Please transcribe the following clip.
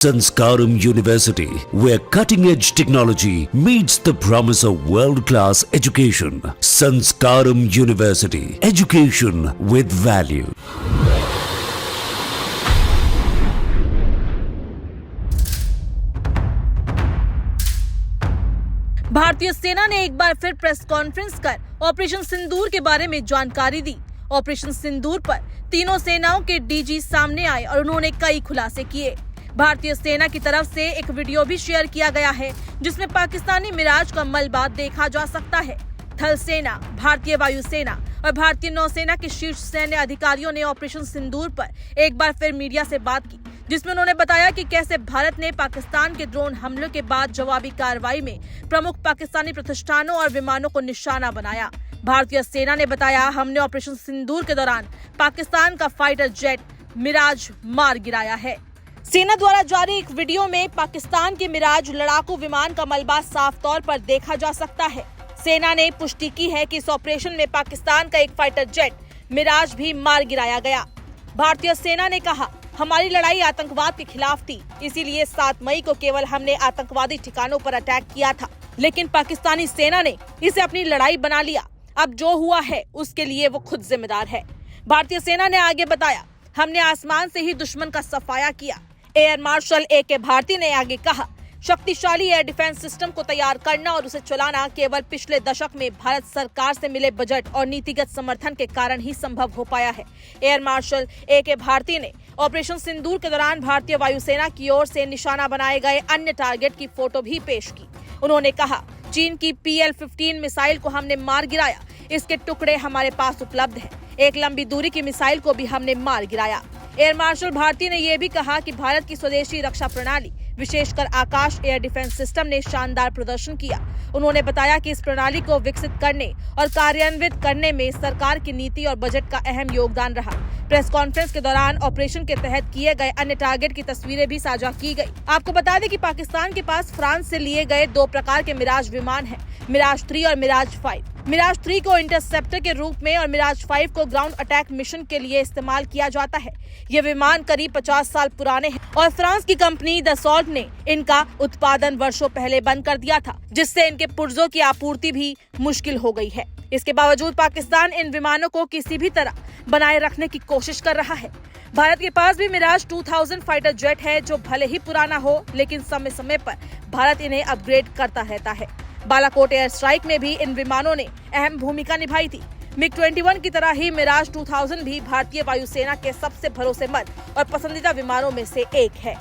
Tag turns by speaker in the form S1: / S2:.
S1: Sanskaram University, where cutting-edge technology meets the promise of world-class education. Sanskaram University, education with value.
S2: भारतीय सेना ने एक बार फिर press conference कर ऑपरेशन सिंदूर के बारे में जानकारी दी। ऑपरेशन सिंदूर पर तीनों सेनाओं के डीजी सामने आए और उन्होंने कई खुलासे किए। भारतीय सेना की तरफ से एक वीडियो भी शेयर किया गया है जिसमें पाकिस्तानी मिराज का मलबा देखा जा सकता है। थल सेना, भारतीय वायुसेना और भारतीय नौसेना के शीर्ष सैन्य अधिकारियों ने ऑपरेशन सिंदूर पर एक बार फिर मीडिया से बात की, जिसमें उन्होंने बताया कि कैसे भारत ने पाकिस्तान के ड्रोन हमलों के बाद जवाबी कार्रवाई में प्रमुख पाकिस्तानी प्रतिष्ठानों और विमानों को निशाना बनाया। भारतीय सेना ने बताया, हमने ऑपरेशन सिंदूर के दौरान पाकिस्तान का फाइटर जेट मिराज मार गिराया है। सेना द्वारा जारी एक वीडियो में पाकिस्तान के मिराज लड़ाकू विमान का मलबा साफ तौर पर देखा जा सकता है। सेना ने पुष्टि की है कि इस ऑपरेशन में पाकिस्तान का एक फाइटर जेट मिराज भी मार गिराया गया। भारतीय सेना ने कहा, हमारी लड़ाई आतंकवाद के खिलाफ थी, इसीलिए 7 मई को केवल हमने आतंकवादी ठिकानों पर अटैक किया था, लेकिन पाकिस्तानी सेना ने इसे अपनी लड़ाई बना लिया। अब जो हुआ है उसके लिए वो खुद जिम्मेदार है। भारतीय सेना ने आगे बताया, हमने आसमान से ही दुश्मन का सफाया किया। Air marshal A K. भारती ने आगे कहा, शक्तिशाली एयर डिफेंस सिस्टम को तैयार करना और उसे चलाना केवल पिछले दशक में भारत सरकार से मिले बजट और नीतिगत समर्थन के कारण ही संभव हो पाया है। Air marshal A K. भारती ने ऑपरेशन सिंदूर के दौरान भारतीय वायुसेना की ओर से निशाना बनाए गए अन्य टारगेट की फोटो भी पेश की। उन्होंने कहा, चीन की PL-15 मिसाइल को हमने मार गिराया, इसके टुकड़े हमारे पास उपलब्ध हैं। एक लंबी दूरी की मिसाइल को भी हमने मार गिराया। एयर मार्शल भारती ने यह भी कहा कि भारत की स्वदेशी रक्षा प्रणाली, विशेषकर आकाश एयर डिफेंस सिस्टम ने शानदार प्रदर्शन किया। उन्होंने बताया कि इस प्रणाली को विकसित करने और कार्यान्वित करने में सरकार की नीति और बजट का अहम योगदान रहा। प्रेस कॉन्फ्रेंस के दौरान ऑपरेशन के तहत किए गए अन्य टारगेट की तस्वीरें भी साझा की गई। आपको बता दें कि पाकिस्तान के पास फ्रांस से लिए गए 2 प्रकार के मिराज विमान हैं, मिराज 3 और मिराज 5। मिराज 3 को इंटरसेप्टर के रूप में और मिराज 5 को ग्राउंड अटैक मिशन के लिए इस्तेमाल किया जाता है। ये विमान करीब 50 साल पुराने हैं और फ्रांस की कंपनी दसॉल्ट ने इनका उत्पादन वर्षों पहले बंद कर दिया था, जिससे इनके पुर्जों की आपूर्ति भी मुश्किल हो गई है। इसके बावजूद पाकिस्तान इन विमानों को किसी भी तरह बनाए रखने की कोशिश कर रहा है। भारत के पास भी मिराज 2000 फाइटर जेट है, जो भले ही पुराना हो, लेकिन समय समय पर भारत इन्हें अपग्रेड करता रहता है। बालाकोट एयर स्ट्राइक में भी इन विमानों ने अहम भूमिका निभाई थी। MiG-21 की तरह ही मिराज 2000 भी भारतीय वायुसेना के सबसे भरोसेमंद और पसंदीदा विमानों में से एक है।